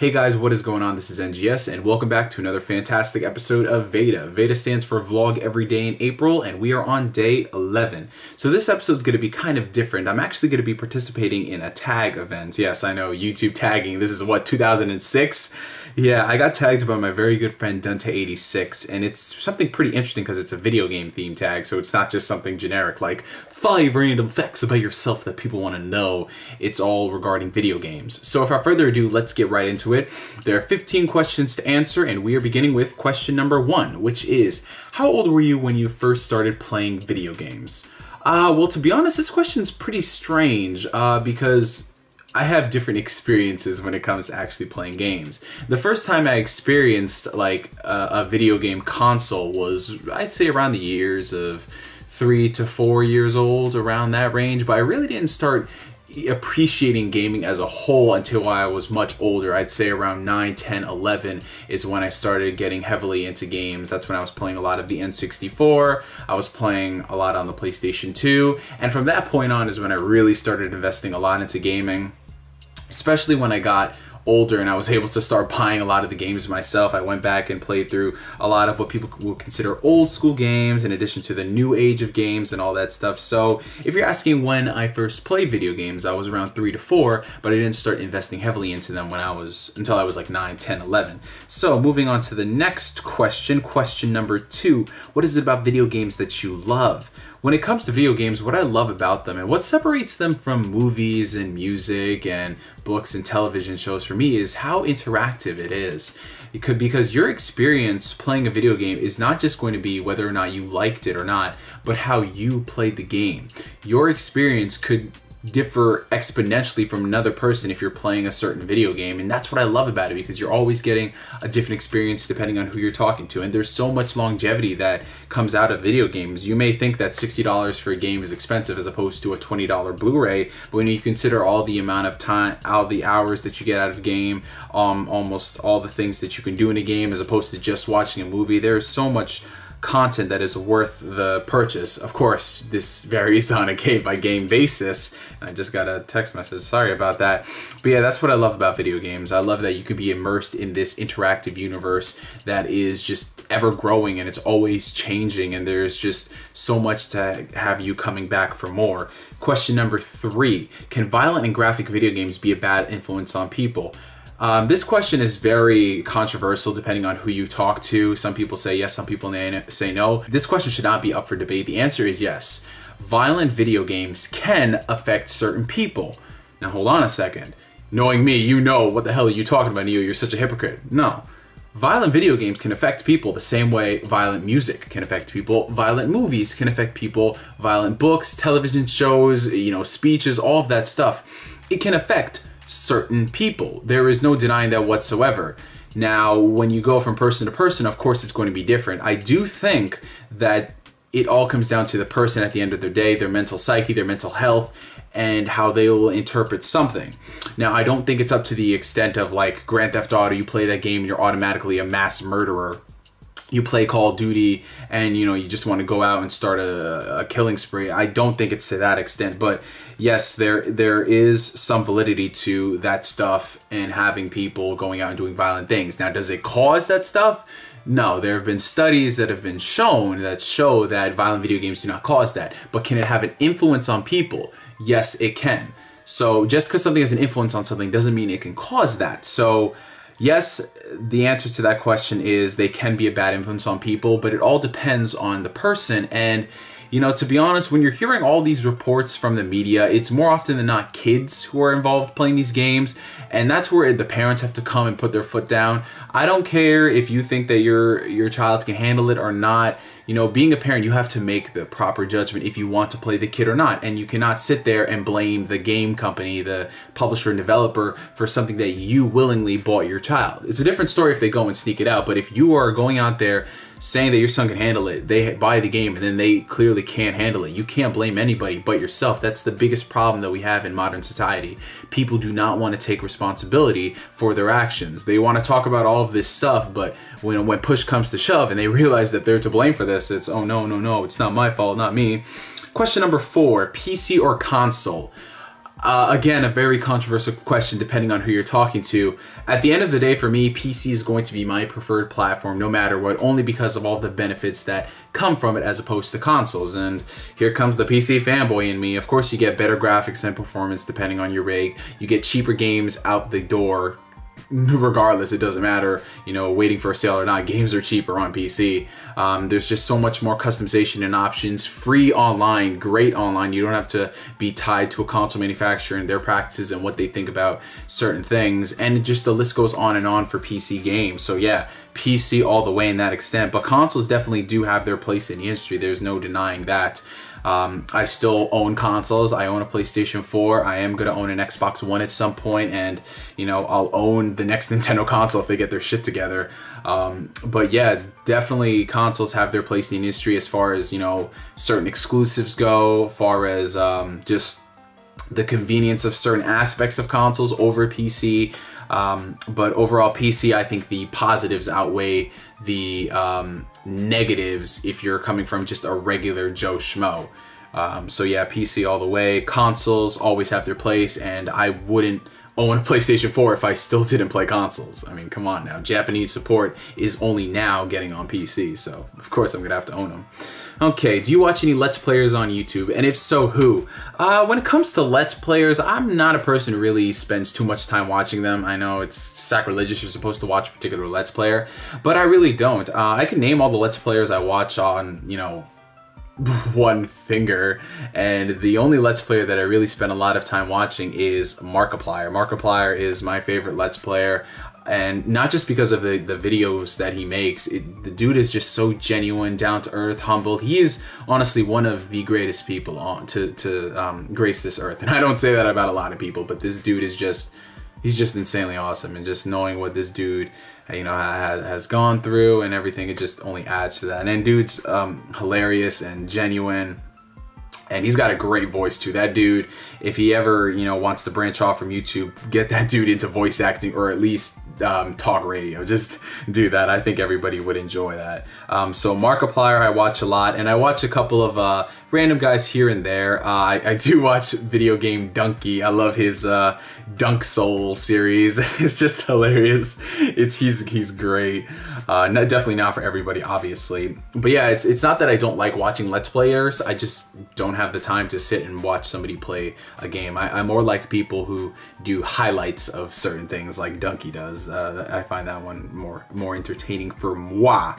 Hey guys, what is going on? This is NGS and welcome back to another fantastic episode of VEDA. VEDA stands for Vlog Every Day in April and we are on day 11. So this episode is going to be kind of different. I'm actually going to be participating in a tag event. Yes, I know, YouTube tagging. This is what, 2006? Yeah, I got tagged by my very good friend Dante86 and it's something pretty interesting because it's a video game theme tag, so it's not just something generic like 5 random facts about yourself that people want to know. It's all regarding video games. So without further ado, let's get right into it. There are 15 questions to answer and we are beginning with question number 1, which is, how old were you when you first started playing video games? Well, to be honest, this question's pretty strange because I have different experiences when it comes to actually playing games. The first time I experienced like a video game console was, I'd say, around the years of 3 to 4 years old, around that range, but I really didn't start appreciating gaming as a whole until I was much older. I'd say around 9, 10, 11 is when I started getting heavily into games. That's when I was playing a lot of the N64, I was playing a lot on the PlayStation 2, and from that point on is when I really started investing a lot into gaming, especially when I got older and I was able to start buying a lot of the games myself. I went back and played through a lot of what people would consider old school games in addition to the new age of games and all that stuff. So if you're asking when I first played video games, I was around 3 to 4, but I didn't start investing heavily into them until I was like 9, 10, 11. So moving on to the next question, question number 2. What is it about video games that you love? When it comes to video games, what I love about them and what separates them from movies and music and books and television shows for me is how interactive it is. Because your experience playing a video game is not just going to be whether or not you liked it or not, but how you played the game. Your experience could differ exponentially from another person if you're playing a certain video game, and that's what I love about it, because you're always getting a different experience depending on who you're talking to, and there's so much longevity that comes out of video games. You may think that $60 for a game is expensive as opposed to a $20 Blu-ray, but when you consider all the amount of time, all the hours that you get out of a game, almost all the things that you can do in a game as opposed to just watching a movie, there's so much content that is worth the purchase. Of course, this varies on a game-by-game basis. I just got a text message, sorry about that. But yeah, that's what I love about video games. I love that you could be immersed in this interactive universe that is just ever growing and it's always changing, and there's just so much to have you coming back for more. Question number 3, can violent and graphic video games be a bad influence on people? This question is very controversial depending on who you talk to. Some people say yes, some people say no. This question should not be up for debate. The answer is yes. Violent video games can affect certain people. Now hold on a second. Knowing me, you know what the hell are you talking about, Neo? You're such a hypocrite. No. Violent video games can affect people the same way violent music can affect people, violent movies can affect people, violent books, television shows, speeches, all of that stuff. It can affect certain people. There is no denying that whatsoever. Now, when you go from person to person, of course it's going to be different. I do think that it all comes down to the person at the end of their day, their mental psyche, their mental health, and how they will interpret something. Now, I don't think it's up to the extent of like Grand Theft Auto, you play that game and you're automatically a mass murderer. You play Call of Duty and you just want to go out and start a killing spree. I don't think it's to that extent, but yes, there is some validity to that stuff and having people going out and doing violent things. Now, does it cause that stuff? No, there have been studies that have been shown that show that violent video games do not cause that. But can it have an influence on people? Yes, it can. So just because something has an influence on something doesn't mean it can cause that. So yes, the answer to that question is they can be a bad influence on people, but it all depends on the person. And to be honest, when you're hearing all these reports from the media, it's more often than not kids who are involved playing these games, and that's where the parents have to come and put their foot down. I don't care if you think that your child can handle it or not. Being a parent, you have to make the proper judgment if you want to play the kid or not, and you cannot sit there and blame the game company, the publisher and developer, for something that you willingly bought your child. It's a different story if they go and sneak it out, but if you are going out there saying that your son can handle it, they buy the game and then they clearly can't handle it, you can't blame anybody but yourself. That's the biggest problem that we have in modern society. People do not want to take responsibility for their actions. They want to talk about all of this stuff, but when push comes to shove and they realize that they're to blame for this, it's, oh no, it's not my fault, not me. Question number 4, PC or console? Again, a very controversial question depending on who you're talking to. At the end of the day, for me, PC is going to be my preferred platform no matter what, only because of all the benefits that come from it as opposed to consoles. And here comes the PC fanboy in me. Of course, you get better graphics and performance depending on your rig. You get cheaper games out the door. Regardless, it doesn't matter, you know, waiting for a sale or not, games are cheaper on PC. There's just so much more customization and options. Free online, great online. You don't have to be tied to a console manufacturer and their practices and what they think about certain things. And just the list goes on and on for PC games. So yeah, PC all the way in that extent. But consoles definitely do have their place in the industry. There's no denying that. I still own consoles. I own a PlayStation 4. I am going to own an Xbox One at some point, and you know, I'll own the next Nintendo console if they get their shit together. But yeah, definitely consoles have their place in the industry as far as, you know, certain exclusives go, far as just the convenience of certain aspects of consoles over PC. But overall PC, I think the positives outweigh the negatives if you're coming from just a regular Joe Schmo. So yeah, PC all the way. Consoles always have their place, and I wouldn't own a PlayStation 4 if I still didn't play consoles. I mean, come on now. Japanese support is only now getting on PC, so of course I'm gonna have to own them. Okay, do you watch any Let's Players on YouTube? And if so, who? When it comes to Let's Players, I'm not a person who really spends too much time watching them. I know it's sacrilegious, you're supposed to watch a particular Let's Player, but I really don't. I can name all the Let's Players I watch on, you know, one finger, and the only Let's Player that I really spend a lot of time watching is Markiplier. Markiplier is my favorite Let's Player. And not just because of the videos that he makes. The dude is just so genuine, down to earth, humble. He is honestly one of the greatest people on to grace this earth. And I don't say that about a lot of people, but this dude is just, he's just insanely awesome. And just knowing what this dude, you know, has gone through and everything, it just only adds to that. And then dude's hilarious and genuine. And he's got a great voice too. That dude, if he ever, you know, wants to branch off from YouTube, get that dude into voice acting, or at least talk radio. Just do that. I think everybody would enjoy that. So Markiplier I watch a lot, and I watch a couple of random guys here and there. I do watch Video Game Donkey. I love his Dunk Soul series. It's just hilarious. He's great. Definitely not for everybody, obviously. But yeah, it's not that I don't like watching Let's Players. I just don't have the time to sit and watch somebody play a game. I'm more like people who do highlights of certain things like Donkey does. I find that one more entertaining for moi.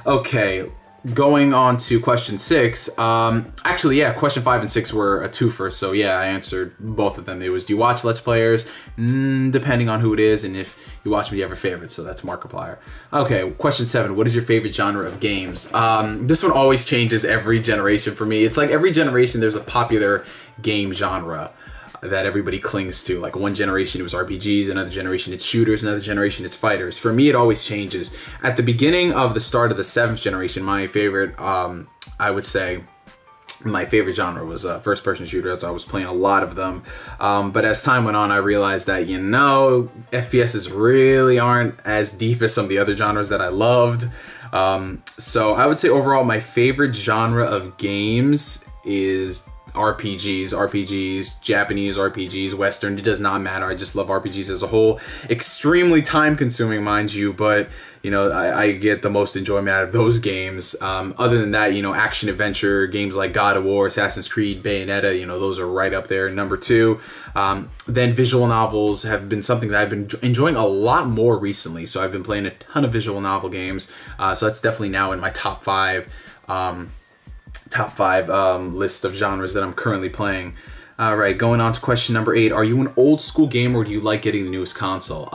Okay, going on to question 6. Actually, yeah, question 5 and 6 were a twofer, so yeah, I answered both of them. It was, do you watch Let's Players? Depending on who it is, and if you watch them, do you have a favorite? So that's Markiplier. Okay, question 7. What is your favorite genre of games? This one always changes every generation for me. It's like every generation there's a popular game genre that everybody clings to. Like one generation it was RPGs, another generation it's shooters, another generation it's fighters. For me, it always changes. At the beginning of the start of the 7th generation, my favorite, I would say, my favorite genre was first-person shooters. I was playing a lot of them. But as time went on, I realized that, you know, FPSs really aren't as deep as some of the other genres that I loved. So I would say overall, my favorite genre of games is RPGs, Japanese RPGs, Western, it does not matter. I just love RPGs as a whole. Extremely time consuming, mind you, but you know, I get the most enjoyment out of those games. Other than that, you know, action adventure games like God of War, Assassin's Creed, Bayonetta, you know, those are right up there. Number 2. Then visual novels have been something that I've been enjoying a lot more recently. So I've been playing a ton of visual novel games. So that's definitely now in my top 5 list of genres that I'm currently playing. All right, going on to question number 8. Are you an old school gamer, or do you like getting the newest console?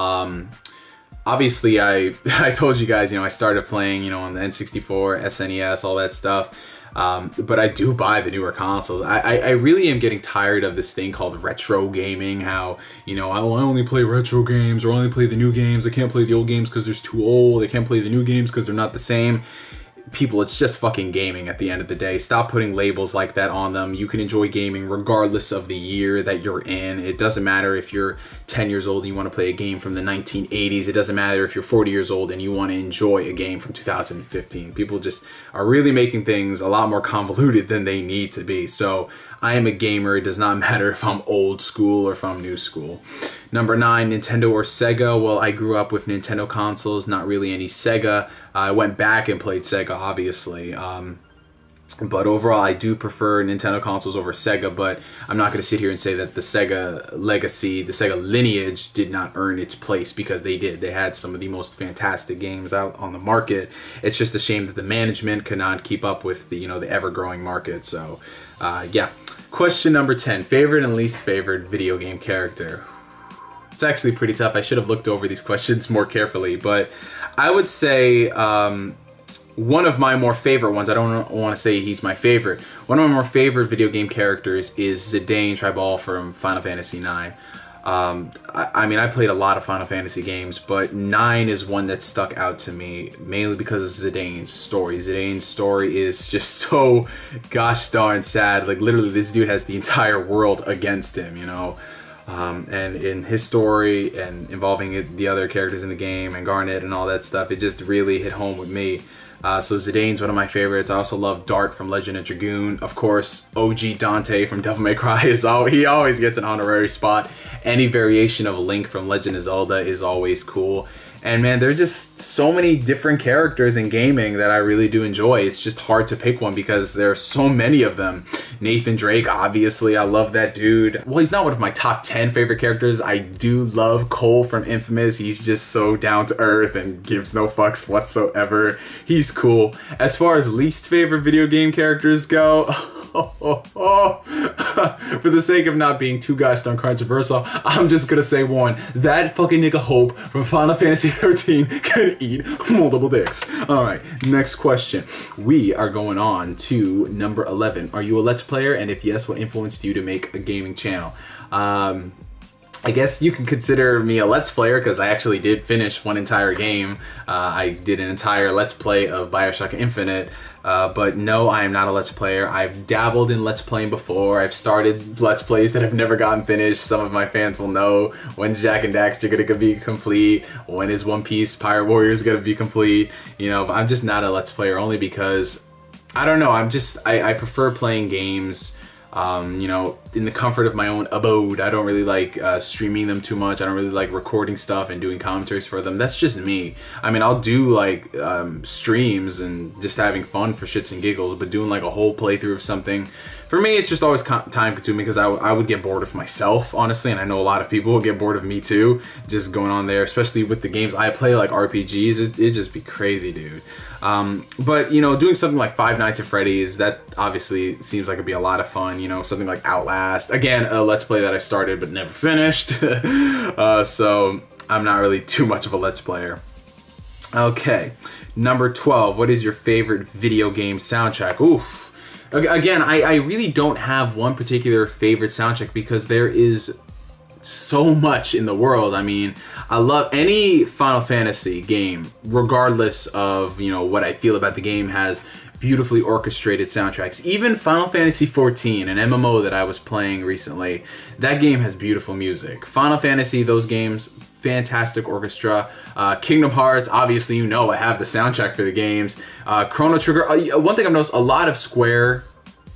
Obviously, I told you guys, you know, I started playing, you know, on the N64, SNES, all that stuff. But I do buy the newer consoles. I really am getting tired of this thing called retro gaming. How, you know, I only play retro games, or only play the new games. I can't play the old games because they're too old. I can't play the new games because they're not the same. People, it's just fucking gaming at the end of the day. Stop putting labels like that on them. You can enjoy gaming regardless of the year that you're in. It doesn't matter if you're 10 years old and you want to play a game from the 1980s. It doesn't matter if you're 40 years old and you want to enjoy a game from 2015. People just are really making things a lot more convoluted than they need to be. So I am a gamer. It does not matter if I'm old school or if I'm new school. Number 9, Nintendo or Sega. Well, I grew up with Nintendo consoles, not really any Sega. I went back and played Sega, obviously. But overall, I do prefer Nintendo consoles over Sega, but I'm not going to sit here and say that the Sega legacy, the Sega lineage did not earn its place, because they did. They had some of the most fantastic games out on the market. It's just a shame that the management could not keep up with the, the ever-growing market. So, yeah. Question number 10, favorite and least favorite video game character. It's actually pretty tough. I should have looked over these questions more carefully, but I would say one of my more favorite ones, I don't want to say he's my favorite, one of my more favorite video game characters is Zidane Tribal from Final Fantasy IX. I mean, I played a lot of Final Fantasy games, but 9 is one that stuck out to me, mainly because of Zidane's story. Zidane's story is just so gosh darn sad. Like, literally, this dude has the entire world against him, and in his story and involving the other characters in the game and Garnet and all that stuff, it just really hit home with me. So Zidane's one of my favorites. I also love Dart from Legend of Dragoon. Of course, OG Dante from Devil May Cry he always gets an honorary spot. Any variation of Link from Legend of Zelda is always cool. And man, there are just so many different characters in gaming that I really do enjoy. It's just hard to pick one because there are so many of them. Nathan Drake, obviously, I love that dude. Well, he's not one of my top 10 favorite characters. I do love Cole from Infamous. He's just so down to earth and gives no fucks whatsoever. He's cool. As far as least favorite video game characters go, for the sake of not being too gosh darn controversial, I'm just gonna say one. That fucking nigga Hope from Final Fantasy 13 can eat multiple dicks. Alright, next question. We are going on to number 11. Are you a Let's Player? And if yes, what influenced you to make a gaming channel? I guess you can consider me a Let's Player because I actually did finish one entire game. I did an entire Let's Play of BioShock Infinite. But no, I am not a Let's Player. I've dabbled in Let's Playing before. I've started Let's Plays that have never gotten finished. Some of my fans will know. When's Jak and Daxter gonna be complete? When is One Piece Pirate Warriors gonna be complete? But I'm just not a Let's Player, only because, I don't know, I prefer playing games in the comfort of my own abode. I don't really like streaming them too much. I don't really like recording stuff and doing commentaries for them. That's just me. I mean, I'll do like streams and just having fun for shits and giggles, but doing like a whole playthrough of something, for me, it's just always time consuming because I would get bored of myself, honestly, and I know a lot of people will get bored of me too, just going on there, especially with the games I play, like RPGs. It'd just be crazy, dude. But doing something like Five Nights at Freddy's, that obviously seems like it'd be a lot of fun. Something like Outlast, again, a Let's Play that I started but never finished. So I'm not really too much of a Let's Player. Okay, number 12. What is your favorite video game soundtrack? Oof. Again, I really don't have one particular favorite soundtrack because there is so much in the world. I mean, I love any Final Fantasy game, regardless of, what I feel about the game, has beautifully orchestrated soundtracks. Even Final Fantasy 14, an MMO that I was playing recently, that game has beautiful music. Final Fantasy, those games, fantastic orchestra. Kingdom Hearts, obviously, I have the soundtrack for the games. Chrono Trigger, one thing I've noticed, a lot of Square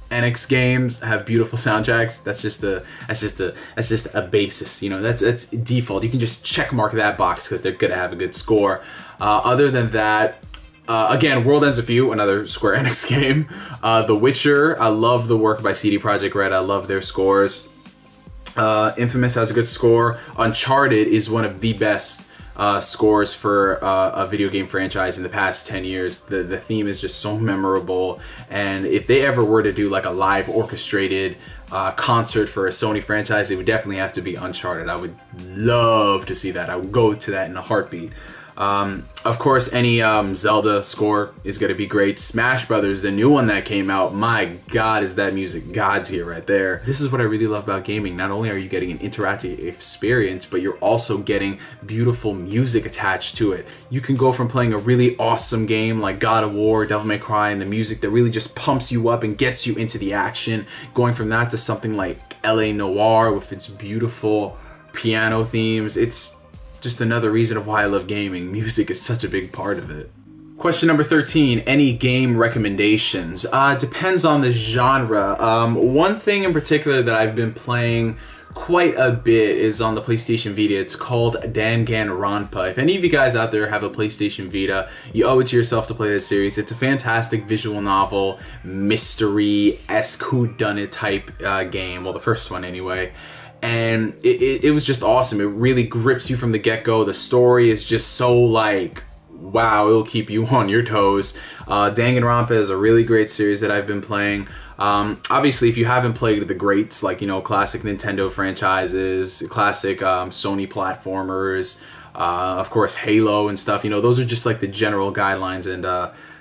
Enix games have beautiful soundtracks. That's just a basis, that's default. You can just check mark that box because they're gonna have a good score. Other than that, again, World Ends With You, another Square Enix game. The Witcher, I love the work by CD Projekt Red. I love their scores. Infamous has a good score. Uncharted is one of the best scores for a video game franchise in the past 10 years. The theme is just so memorable, and if they ever were to do like a live orchestrated concert for a Sony franchise, it would definitely have to be Uncharted. I would love to see that. I would go to that in a heartbeat. Of course, any Zelda score is going to be great. Smash Brothers, the new one that came out, my god, is that music God's here right there. This is what I really love about gaming. Not only are you getting an interactive experience, but you're also getting beautiful music attached to it. You can go from playing a really awesome game like God of War, Devil May Cry, and the music that really just pumps you up and gets you into the action, going from that to something like LA Noire with its beautiful piano themes. It's just another reason of why I love gaming. Music is such a big part of it. Question number 13, any game recommendations? Depends on the genre. One thing in particular that I've been playing quite a bit is on the PlayStation Vita. It's called Danganronpa. If any of you guys out there have a PlayStation Vita, you owe it to yourself to play this series. It's a fantastic visual novel, mystery-esque whodunit type game. Well, the first one anyway. And it was just awesome. It really grips you from the get-go. The story is just so like, wow, it'll keep you on your toes. Danganronpa is a really great series that I've been playing. Obviously, if you haven't played the greats, like, you know, classic Nintendo franchises, classic Sony platformers, of course, Halo and stuff, you know, those are just like the general guidelines and,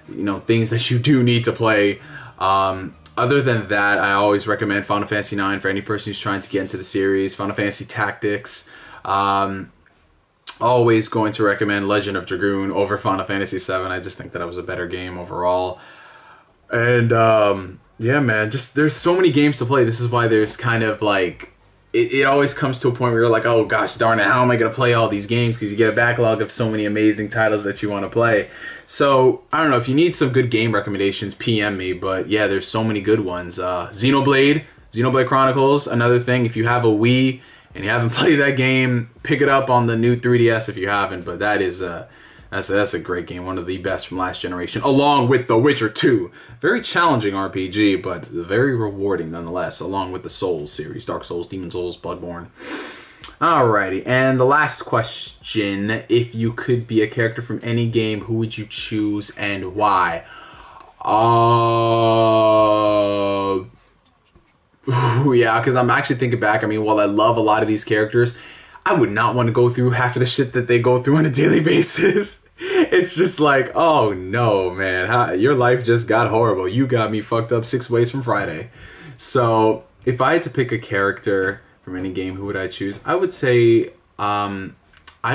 you know, things that you do need to play. Other than that, I always recommend Final Fantasy IX for any person who's trying to get into the series. Final Fantasy Tactics. Always going to recommend Legend of Dragoon over Final Fantasy VII. I just think that it was a better game overall. And yeah, man, just there's so many games to play. This is why there's kind of like, it always comes to a point where you're like, oh gosh darn it, how am I going to play all these games? Because you get a backlog of so many amazing titles that you want to play. So, I don't know, if you need some good game recommendations, PM me. But yeah, there's so many good ones. Xenoblade Chronicles, another thing. If you have a Wii and you haven't played that game, pick it up on the new 3DS if you haven't. But that is that's a great game, one of the best from last generation, along with The Witcher 2. Very challenging RPG, but very rewarding nonetheless, along with the Souls series, Dark Souls, Demon Souls, Bloodborne. Alrighty, and the last question, if you could be a character from any game, who would you choose and why? Yeah, because I'm actually thinking back, I mean, while I love a lot of these characters, I would not want to go through half of the shit that they go through on a daily basis. It's just like, oh no, man, your life just got horrible. You got me fucked up 6 ways from Friday. So if I had to pick a character from any game, who would I choose? I would say I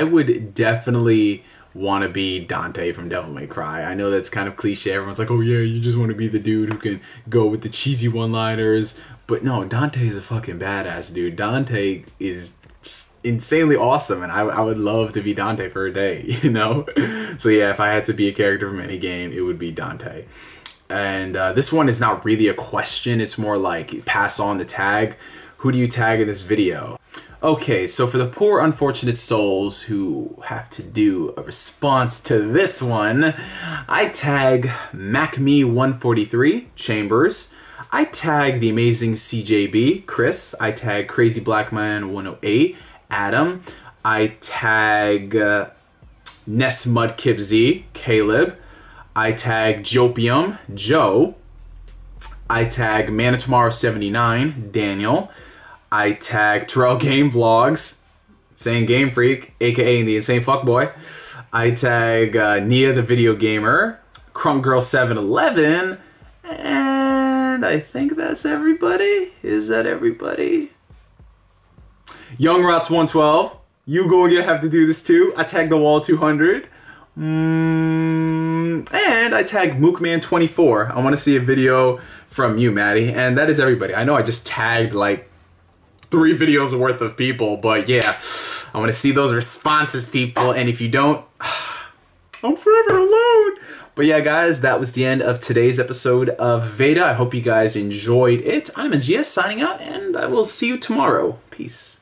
would definitely want to be Dante from Devil May Cry. I know that's kind of cliche. Everyone's like, oh yeah, you just want to be the dude who can go with the cheesy one-liners. But no, Dante is a fucking badass, dude. Dante is insanely awesome, and I would love to be Dante for a day, you know? So yeah, if I had to be a character from any game, it would be Dante. And this one is not really a question, it's more like pass on the tag. Who do you tag in this video? Okay, so for the poor unfortunate souls who have to do a response to this one, I tag MacMe143, Chambers. I tag the amazing CJB, Chris. I tag Crazy Black Man 108, Adam. I tag Ness Mudkip Z, Caleb. I tag Jopium, Joe. I tag Man of Tomorrow 79, Daniel. I tag Terrell Game Vlogs, Insane Game Freak, aka the Insane Fuckboy. I tag Nia the Video Gamer, Crunk Girl 711, and I think that's everybody. Is that everybody? Young Rots 112, you gonna have to do this too. I tag The Wall 200. And I tag Mookman24. I want to see a video from you, Maddie. And that is everybody. I know I just tagged like 3 videos worth of people, but yeah, I want to see those responses, people. And if you don't, I'm forever alone. But yeah, guys, that was the end of today's episode of VEDA. I hope you guys enjoyed it. I'm NGS signing out, and I will see you tomorrow. Peace.